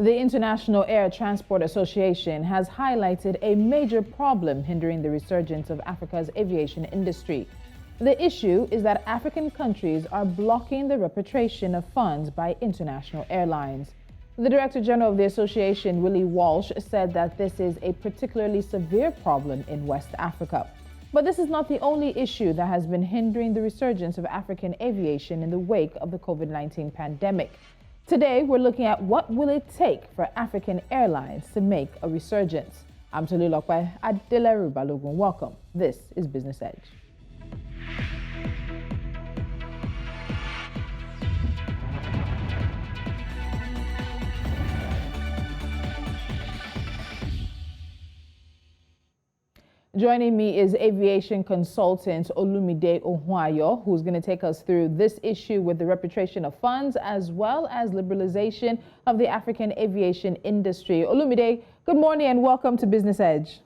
The International Air Transport Association has highlighted a major problem hindering the resurgence of Africa's aviation industry. The issue is that African countries are blocking the repatriation of funds by international airlines. The Director General of the association, Willie Walsh, said that this is a particularly severe problem in West Africa. But this is not the only issue that has been hindering the resurgence of African aviation in the wake of the COVID-19 pandemic. Today, we're looking at what will it take for African airlines to make a resurgence. I'm Tolulokwe Adeleru Balogun. Welcome. This is Business Edge. Joining me is aviation consultant Olumide Ohuayo, who's going to take us through this issue with the repatriation of funds as well as liberalization of the African aviation industry. Olumide, good morning and welcome to Business Edge.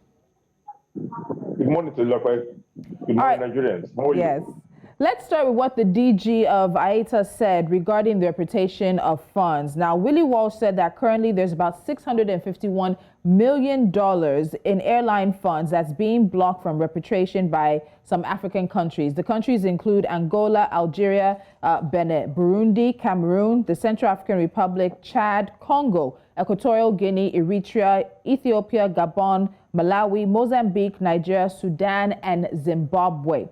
Good morning to Lokwe. Good morning, Nigerians. How are you? Let's start with what the DG of IATA said regarding the repatriation of funds. Now, Willie Walsh said that currently there's about $651 million in airline funds that's being blocked from repatriation by some African countries. The countries include Angola, Algeria, Benin, Burundi, Cameroon, the Central African Republic, Chad, Congo, Equatorial Guinea, Eritrea, Ethiopia, Gabon, Malawi, Mozambique, Nigeria, Sudan, and Zimbabwe.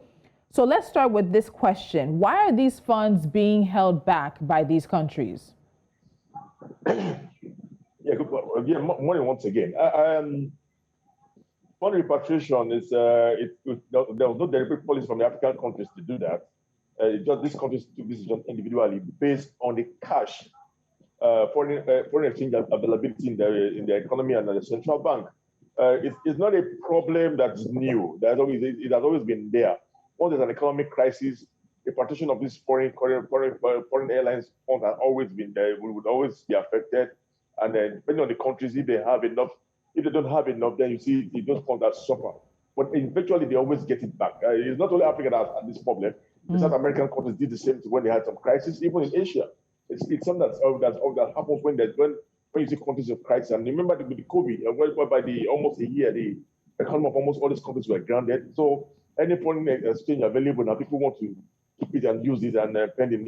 So let's start with this question. Why are these funds being held back by these countries? Morning once again. Fund repatriation is, there was no deliberate policy from the African countries to do that. These countries took this just individually based on the cash, foreign exchange availability in the economy and the central bank. It's not a problem that's new. It has always been there. When there's an economic crisis, the partition of these foreign airlines funds has always been there. We would always be affected. And then depending on the countries, if they have enough, if they don't have enough, then you see those funds that suffer. But eventually they always get it back. It's not only Africa that has this problem. The South American countries did the same thing when they had some crisis, even in Asia. It's something that happens when you see countries of crisis. And remember with the COVID, whereby almost a year, the economy of almost all these countries were grounded. So any foreign exchange available now, people want to keep it and use it and spend it.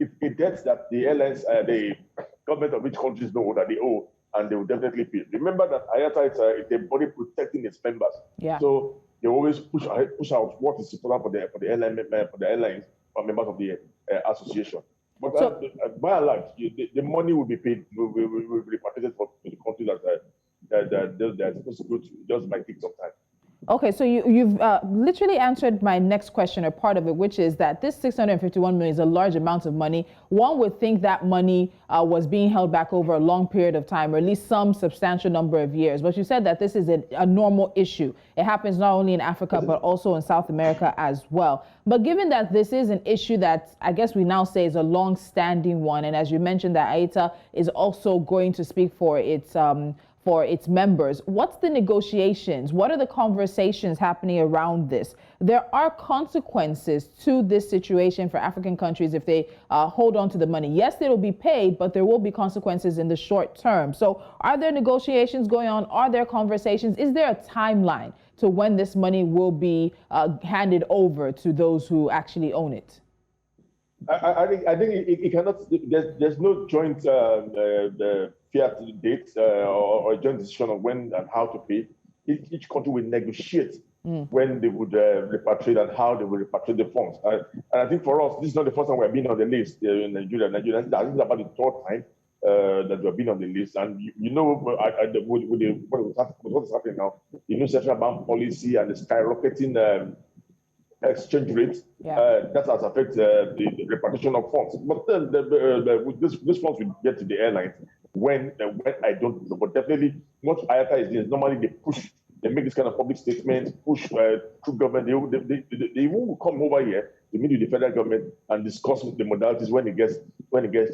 It's a debt that the airlines, the government of which countries know that they owe, and they will definitely pay. Remember that IATA is a body protecting its members. Yeah. So they always push out what is important for the airlines or members of the association. But by and large, the money will be paid, will be repatriated for the country that they're supposed to go to. It just might take some time. Okay, so you've literally answered my next question, or part of it, which is that this $651 million is a large amount of money. One would think that money was being held back over a long period of time, or at least some substantial number of years. But you said that this is a normal issue. It happens not only in Africa, but also in South America as well. But given that this is an issue that I guess we now say is a long-standing one, and as you mentioned that IATA is also going to speak for its members. What's the negotiations? What are the conversations happening around this? There are consequences to this situation for African countries if they hold on to the money. Yes, it'll be paid, but there will be consequences in the short term. So are there negotiations going on? Are there conversations? Is there a timeline to when this money will be handed over to those who actually own it? I think it cannot. There's no joint fiat date or joint decision on when and how to pay. Each country will negotiate when they would repatriate and how they will repatriate the funds. And I think for us, this is not the first time we've been on the list in Nigeria. I think it's about the third time that we've been on the list. And what is happening now, the new central bank policy and the skyrocketing exchange rates, that has affected the repatriation of funds. But then this funds will get to the airlines when I don't know. But definitely, what IATA is normally they make this kind of public statements, push through government. They will come over here to meet with the federal government and discuss the modalities when it gets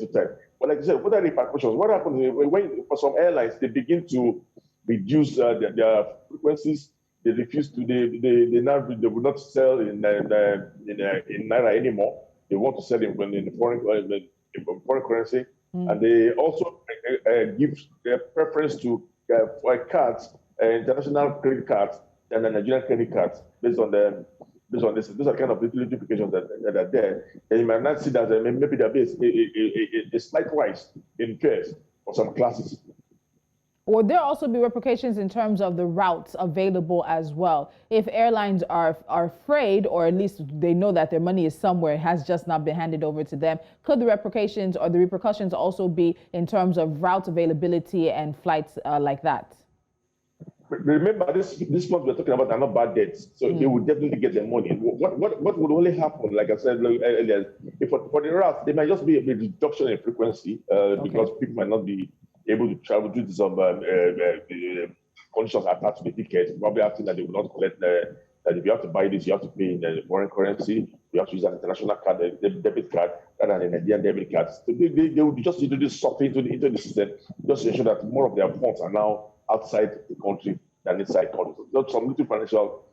to time. But like I said, what are the repercussions? What happens when for some airlines they begin to reduce their frequencies? They refuse to. They will not sell in naira anymore. They want to sell in foreign currency. And they also give preference to for cards, international credit cards, and the Nigerian credit cards based on this. Those are kind of little implications that are there. And you might not see that maybe there is a slight rise in fares for some classes. Will there also be repercussions in terms of the routes available as well? If airlines are afraid, or at least they know that their money is somewhere, it has just not been handed over to them, could the repercussions also be in terms of route availability and flights like that? Remember, this month we're talking about are not bad debts, so they will definitely get their money. What would only happen, like I said earlier, if for the routes, there might just be a reduction in frequency because people might not be able to travel due to some conditions attached to the tickets. Probably after that they will not collect that if you have to buy this, you have to pay in the foreign currency. You have to use an international card, a debit card, rather than a Nigerian debit card. So they will just introduce something into the system just to ensure that more of their funds are now outside the country than inside the country. So some little financial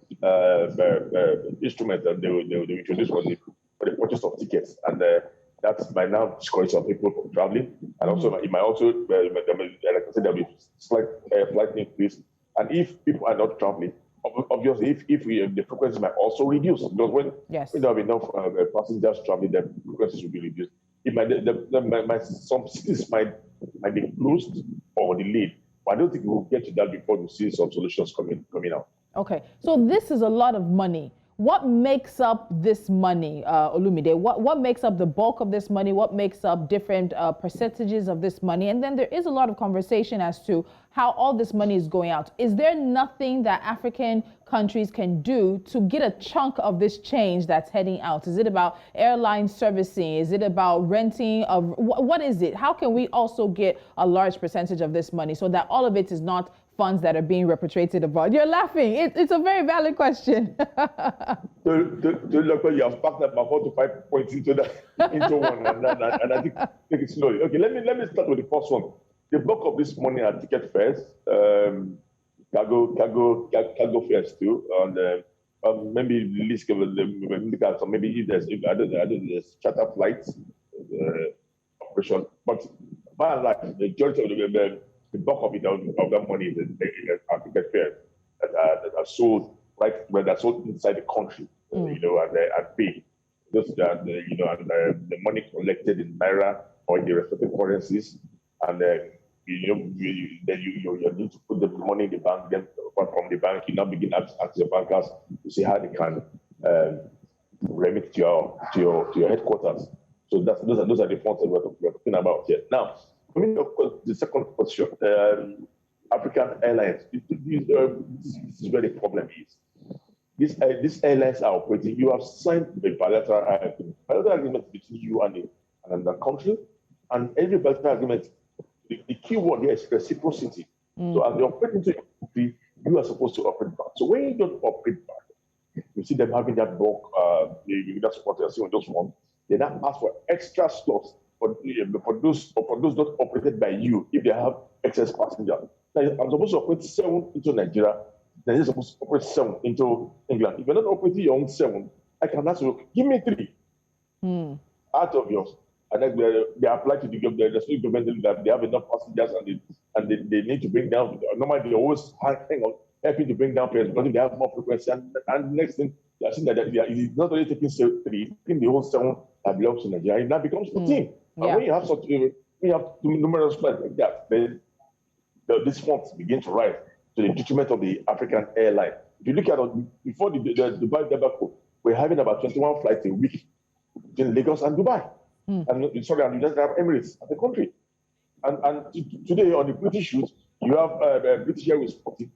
instruments that they will introduce for the purchase of tickets, and that's by now discourage some people from traveling. And also, it might also, like I said, there'll be slight increase. And if people are not traveling, obviously, if the frequency might also reduce, because when there have enough passengers traveling, the frequencies will be reduced. It might some cities might be closed or delayed. But I don't think we'll get to that before we see some solutions coming out. Okay, so this is a lot of money. What makes up this money, Olumide? What makes up the bulk of this money? What makes up different percentages of this money? And then there is a lot of conversation as to how all this money is going out. Is there nothing that African countries can do to get a chunk of this change that's heading out? Is it about airline servicing? Is it about renting of, what is it? How can we also get a large percentage of this money so that all of it is not funds that are being repatriated abroad? You're laughing. It's a very valid question. You have packed up my 4 to 5 points into one, and I think take it slowly. Okay, let me start with the first one. The bulk of this money are ticket fares, cargo fares too, and maybe the list of the maybe if there's charter flights operation, but by and large, the majority of the bulk of that money is ticket fares that are sold that's sold inside the country, and paid. Those that and the money collected in naira or in the respective currencies, and you need to put the money in the bank. Then from the bank, you now begin to ask your bankers to see how they can remit to your headquarters. So those are the funds that we're talking about here. Now, of course, the second question, African airlines. This is where the problem is. These airlines are operating. You have signed a bilateral agreement between you and another country, and every bilateral agreement, the key word here is reciprocity. So as you operate into a country, you are supposed to operate back. So when you don't operate back, you see them having that bulk, that's what they're seeing on those ones. They now ask for extra slots for those not operated by you if they have excess passengers. Now, I'm supposed to operate 7 into Nigeria, then you're supposed to operate 7 into England. If you're not operating your own 7, I can ask you, give me 3 out of yours. And then they apply to the government that they have enough passengers and they need to bring down. Normally, they always hang on, helping to bring down fares because they have more frequency. And the next thing, they are seeing that it's not only taking 3, taking the whole 7 that belongs to Nigeria. It now becomes 14. And when you have numerous flights like that, then these funds begin to rise to the detriment of the African airline. If you look at it, before the Dubai debacle, we're having about 21 flights a week between Lagos and Dubai. And sorry, and you just have Emirates as a country. And today on the British route, you have British Airways 14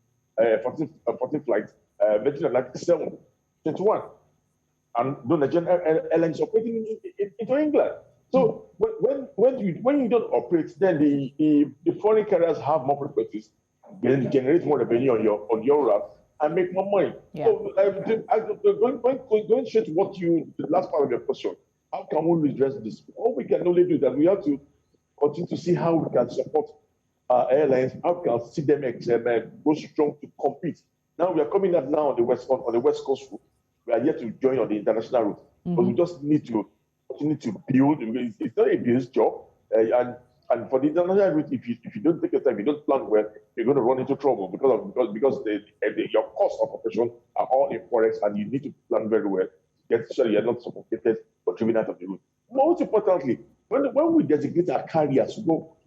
flights, Virgin Atlantic 7, 21. And the Nigerian airlines operating into England. So when you don't operate, then the foreign carriers have more frequencies, then generate more revenue on your route and make more money. Yeah. So going straight to the last part of your question, how can we redress this? All we can only do is that we have to continue to see how we can support our airlines, how we can see them go strong to compete. Now we are coming up now on the West Coast route. We are yet to join on the international route, but we just need to continue to build. It's not a business job, and And for the international route, if you don't take your time, you don't plan well, you're going to run into trouble because your costs of operation are all in forex, and you need to plan very well. Get sure you're not suffocated or driven out of the route. Most importantly, when we designate our carriers to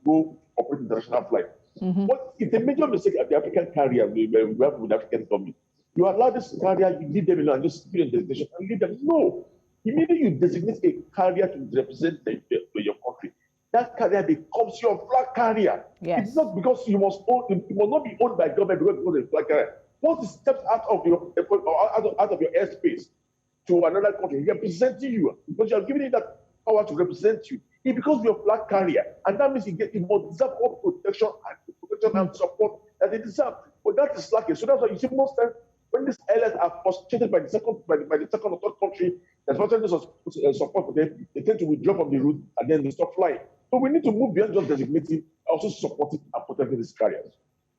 go operate international flight, what it's a major mistake at the African carrier we have with the African government. You allow this carrier, you leave them alone and just give them designation and leave them. No. Immediately you designate a carrier to represent your country, that carrier becomes your flag carrier. Yes. It's not because you must not be owned by government because it's a flag carrier. Once it steps out of your airspace to another country representing you, because you are giving it that power to represent you, it becomes your flag carrier, and that means you must deserve all protection and support that they deserve. But that is lacking. So that's why you see most times when these airlines are frustrated by the second or third country that's wanting support for them, they tend to withdraw from the route and then they stop flying. So we need to move beyond just designating, also supporting and protecting these carriers.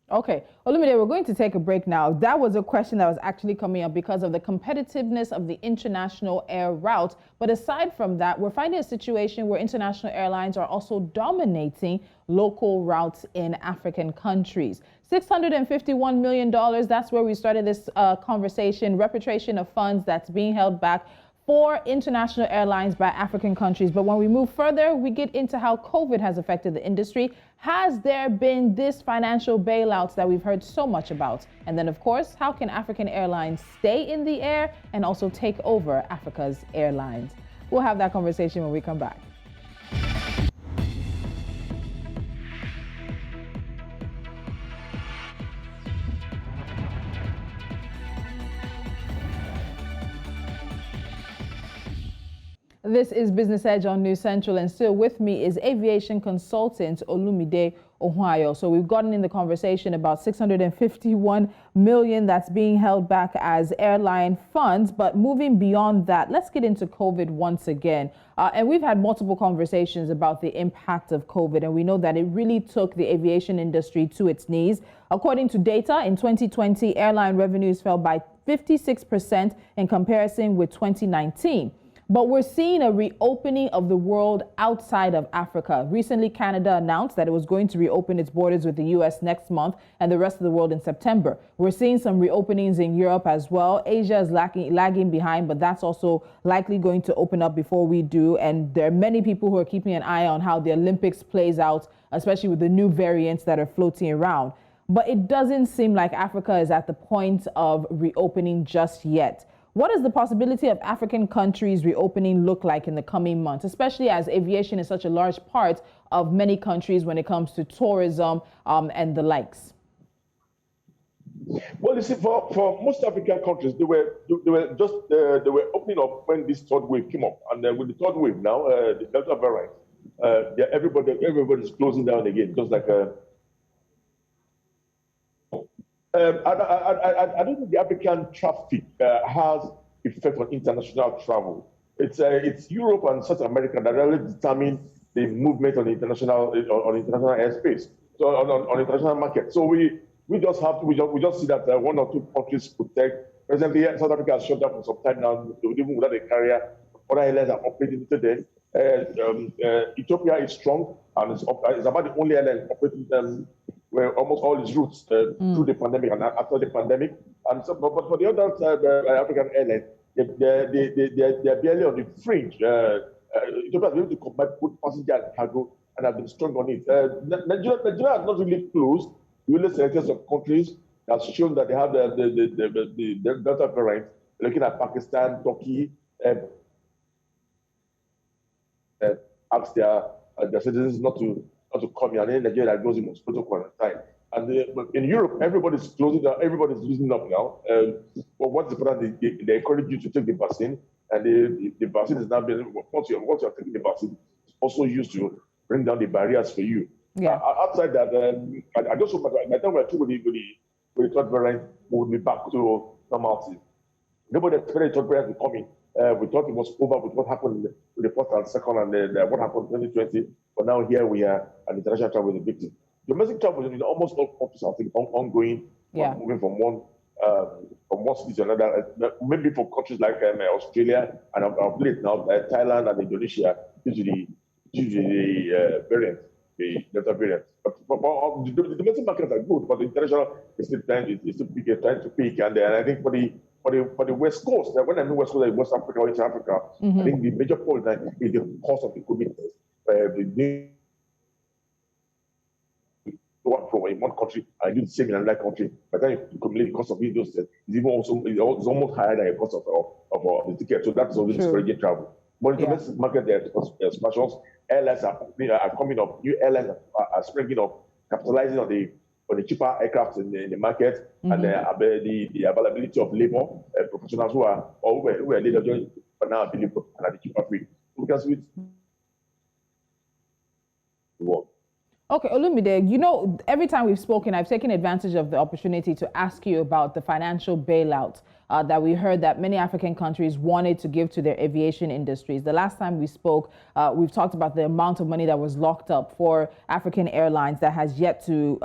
Okay, Olumide, we're going to take a break now. That was a question that was actually coming up because of the competitiveness of the international air route. But aside from that, we're finding a situation where international airlines are also dominating local routes in African countries. $651 million, that's where we started this conversation, repatriation of funds that's being held back for international airlines by African countries. But when we move further, we get into how COVID has affected the industry. Has there been this financial bailouts that we've heard so much about? And then, of course, how can African airlines stay in the air and also take over Africa's airlines? We'll have that conversation when we come back. This is Business Edge on News Central, and still with me is aviation consultant Olumide Ohuayo. So we've gotten in the conversation about $651 million that's being held back as airline funds. But moving beyond that, let's get into COVID once again. And we've had multiple conversations about the impact of COVID, and we know that it really took the aviation industry to its knees. According to data, in 2020, airline revenues fell by 56% in comparison with 2019. But we're seeing a reopening of the world outside of Africa. Recently, Canada announced that it was going to reopen its borders with the U.S. next month and the rest of the world in September. We're seeing some reopenings in Europe as well. Asia is lagging behind, but that's also likely going to open up before we do. And there are many people who are keeping an eye on how the Olympics plays out, especially with the new variants that are floating around. But it doesn't seem like Africa is at the point of reopening just yet. What does the possibility of African countries reopening look like in the coming months, especially as aviation is such a large part of many countries when it comes to tourism and the likes? Well, you see, for most African countries, they were opening up when this third wave came up, and with the third wave now, the Delta variant, everybody's closing down again, just like. I don't think the African traffic has effect on international travel. It's Europe and South America that really determine the movement on international airspace, so on international market. So we just see that one or two countries protect. Presently, South Africa has shut down for some time now, even without a carrier. Other airlines are operating today. Ethiopia is strong, and it's about the only airline operating where almost all its routes through the pandemic and after the pandemic. And so, but for the other African airlines, they're barely on the fringe. Ethiopia has been able to combine both passenger and cargo and have been strong on it. Nigeria has not really closed. We only selected some countries that have shown that they have the Delta variant. Looking at Pakistan, Turkey, ask their citizens not to come here. And then Nigeria goes in mosquito quarantine. And in Europe, everybody's closing down, everybody's losing up now. But what's important, they encourage you to take the vaccine. And the vaccine is now being, once you're taking the vaccine, it's also used to bring down the barriers for you. Yeah. Outside that, I just hope by the time we're through with the third variant, we'll be back to normality. Nobody expected the third variant to come in. We thought it was over with what happened with the first and second and what happened in 2020. But now here we are, and international travel is a victim. Domestic travel in almost all countries are ongoing, moving from one city to another. Maybe for countries like Australia and of late now Thailand and Indonesia due to the variant. the Delta variant. But the domestic markets are good, but the international is still trying to peak. And I think for the West Coast, when I mean West Coast, like West Africa or East Africa, I think the major point is the cost of the COVID test. From in one country and do the same in another country. By the time you accumulate the cost of those tests, it's almost higher than the cost of the ticket. So that's always discouraging travel. But in the domestic market, there are expansions. Airlines are coming up. New airlines are springing up, capitalizing on the cheaper aircraft in the market and the availability of labor professionals who are later joining, but now available and at the cheaper rate. Because with the world. Okay, Olumide, every time we've spoken, I've taken advantage of the opportunity to ask you about the financial bailout that we heard that many African countries wanted to give to their aviation industries. The last time we spoke, we've talked about the amount of money that was locked up for African airlines that has yet to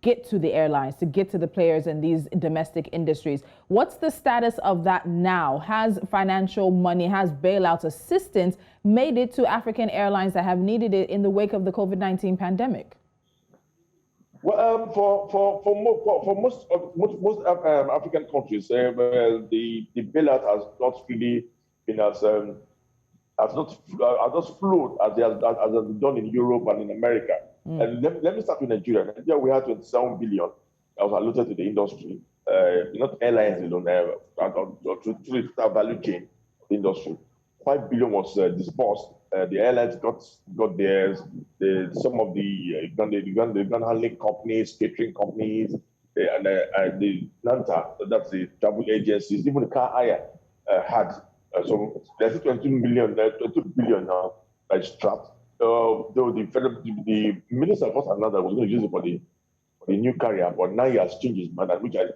get to the airlines, to get to the players in these domestic industries. What's the status of that now? Has financial money, has bailout assistance made it to African airlines that have needed it in the wake of the COVID-19 pandemic? Well, for most African countries, the bailout has not really been as flowed as has been done in Europe and in America. And let me start with Nigeria. Nigeria, we had 27 billion that was allotted to the industry, not airlines alone, to the value chain of the industry. 5 billion was disbursed. The airlines got theirs. Some of the gun handling companies, catering companies, and the NANTA, that's the travel agencies, even the car hire had. So there's 22 billion now that's trapped. Though the minister of another was going to use it for the new carrier, but now he has changed his mind, which I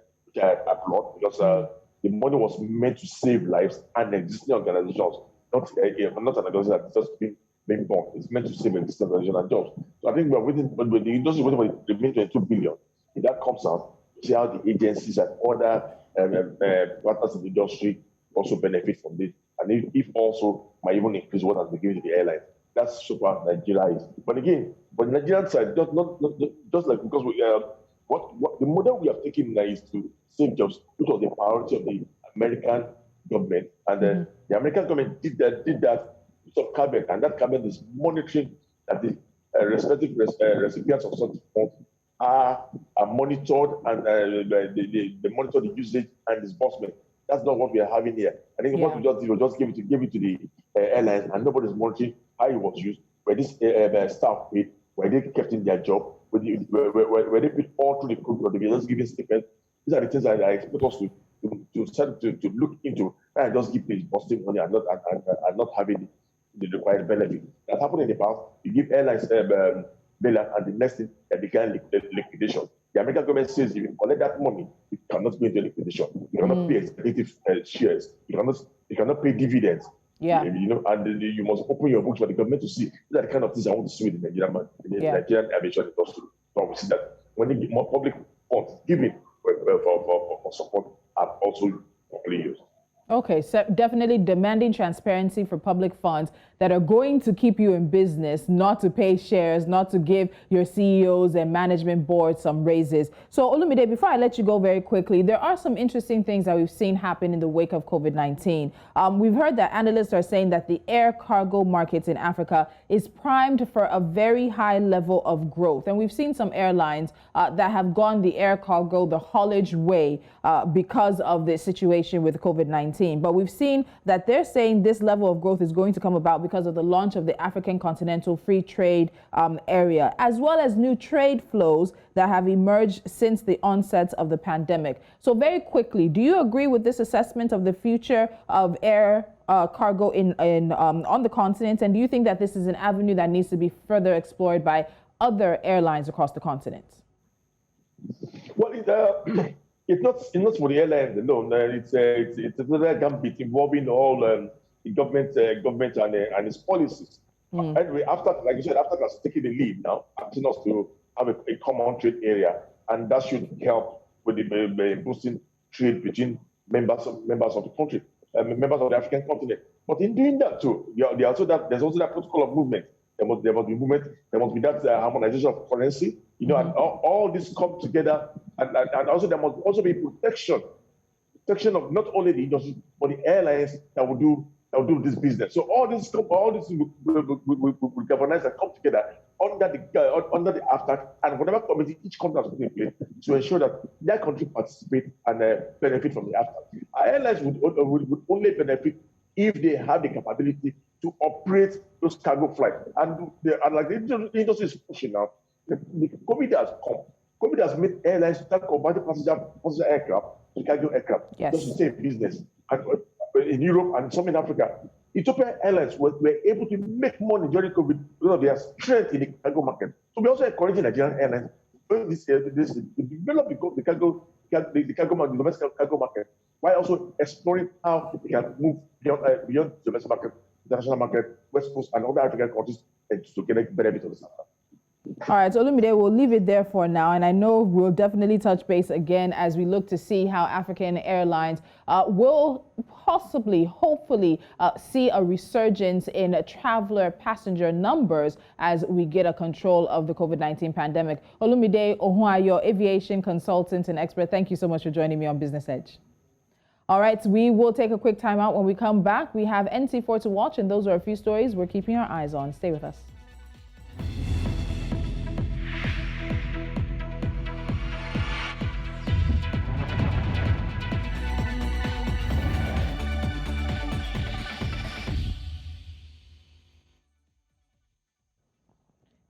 applaud, because the money was meant to save lives and existing organizations, not an organization that's just being born. It's meant to save existing organizations and jobs. So I think we're waiting, but the industry is waiting for the remaining 22 billion. If that comes out, see how the agencies and other partners in the industry also benefit from this, and if also might even increase what has been given to the airlines. That's so far Nigeria is. But again, the Nigerian side, just like because we what the model we have taken now is to save jobs, which was the priority of the American government, and then the American government did that with some cabinet, and that cabinet is monitoring that the respective recipients of such funds are monitored, and they monitor the usage and disbursement. That's not what we are having here. I think what we just did was just give it to the airlines, and nobody's monitoring how it was used. Were this staff paid? Were they kept in their job? Were they paid all through the COVID? Or they were just giving stipends? These are the things I expect us to look into, and just give the positive money and not having the required benefit. That happened in the past. You give airlines bailout, and the next thing they began liquidation. The American government says if you collect that money, you cannot go into liquidation. You cannot pay executive shares. You cannot pay dividends. Yeah. And you must open your books for the government to see. These are the kind of things I want to see with the Nigerian aviation industry. So we see that when they get more public funds given for support are also properly used. Okay, so definitely demanding transparency for public funds that are going to keep you in business, not to pay shares, not to give your CEOs and management boards some raises. So Olumide, before I let you go very quickly, there are some interesting things that we've seen happen in the wake of COVID-19. We've heard that analysts are saying that the air cargo market in Africa is primed for a very high level of growth. And we've seen some airlines that have gone the air cargo, the haulage way because of the situation with COVID-19. But we've seen that they're saying this level of growth is going to come about because of the launch of the African Continental Free Trade Area, as well as new trade flows that have emerged since the onset of the pandemic. So very quickly, do you agree with this assessment of the future of air cargo on the continent? And do you think that this is an avenue that needs to be further explored by other airlines across the continent? Well, it's not for the airlines alone. It's another gambit involving all the government and its policies. Anyway, like you said, after that's taking the lead now, asking us to have a common trade area, and that should help with the boosting trade between members of the country, members of the African continent. But in doing that too, there's also that protocol of movement. there must be movement, there must be that harmonization of currency, and all this come together, and also there must also be protection of not only the industry but the airlines that will do this business. So all this will galvanize and come together under the AFTAC, and whatever committee each country has put in place to ensure that their country participate and benefit from the AFTAC. Our airlines would only benefit if they have the capability to operate those cargo flights. And like the industry is pushing now, the COVID has come. COVID has made airlines start converting passenger aircraft to cargo aircraft, just to stay in business. And in Europe and some in Africa, Ethiopian Airlines were able to make money during COVID because of their strength in the cargo market. So we also encouraging Nigerian airlines to develop the cargo market, the domestic cargo market, while also exploring how they can move beyond the domestic market, international market, West Coast, and other African countries to get benefit of the South. All right, so Olumide, we'll leave it there for now. And I know we'll definitely touch base again as we look to see how African airlines will possibly, hopefully, see a resurgence in traveler passenger numbers as we get a control of the COVID-19 pandemic. Olumide Ohuayo, aviation consultant and expert, thank you so much for joining me on Business Edge. All right, we will take a quick time out. When we come back, we have NC4 to watch, and those are a few stories we're keeping our eyes on. Stay with us.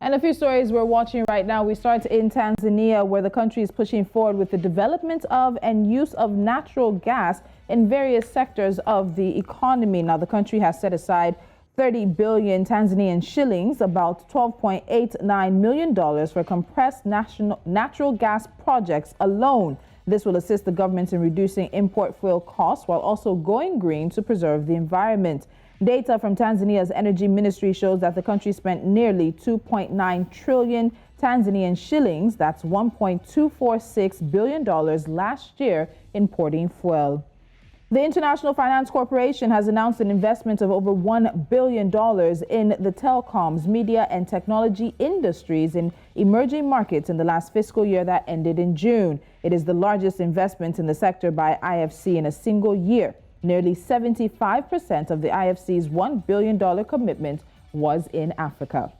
And a few stories we're watching right now. We start in Tanzania, where the country is pushing forward with the development of and use of natural gas in various sectors of the economy. Now, the country has set aside 30 billion Tanzanian shillings, about $12.89 million for compressed natural gas projects alone. This will assist the government in reducing import fuel costs while also going green to preserve the environment. Data from Tanzania's energy ministry shows that the country spent nearly 2.9 trillion Tanzanian shillings, that's $1.246 billion last year, importing fuel. The International Finance Corporation has announced an investment of over $1 billion in the telecoms, media, and technology industries in emerging markets in the last fiscal year that ended in June. It is the largest investment in the sector by IFC in a single year. Nearly 75% of the IFC's $1 billion commitment was in Africa.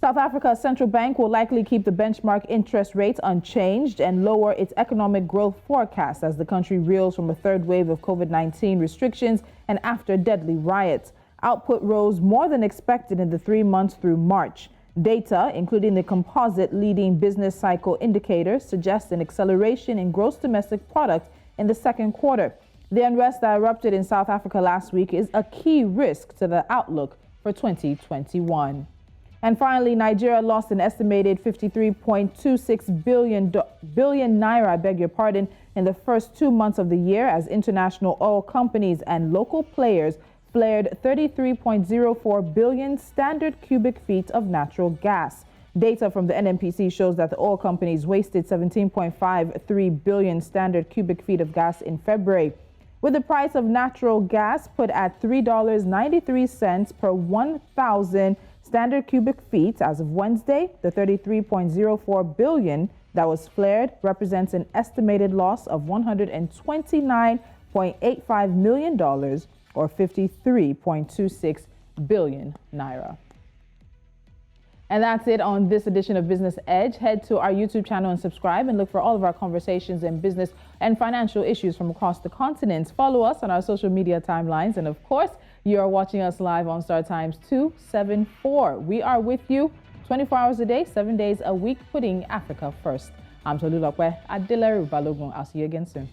South Africa's central bank will likely keep the benchmark interest rate unchanged and lower its economic growth forecast as the country reels from a third wave of COVID-19 restrictions and after deadly riots. Output rose more than expected in the 3 months through March. Data, including the composite leading business cycle indicator, suggests an acceleration in gross domestic product in the second quarter. The unrest that erupted in South Africa last week is a key risk to the outlook for 2021. And finally, Nigeria lost an estimated 53.26 billion naira, in the first 2 months of the year as international oil companies and local players flared 33.04 billion standard cubic feet of natural gas. Data from the NNPC shows that the oil companies wasted 17.53 billion standard cubic feet of gas in February. With the price of natural gas put at $3.93 per 1,000 standard cubic feet as of Wednesday, the 33.04 billion that was flared represents an estimated loss of $129.85 million or 53.26 billion naira. And that's it on this edition of Business Edge. Head to our YouTube channel and subscribe and look for all of our conversations in business and financial issues from across the continent. Follow us on our social media timelines. And of course, you are watching us live on Star Times 274. We are with you 24 hours a day, 7 days a week, putting Africa first. I'm Tolu Lokwe Adileru Balogun. I'll see you again soon.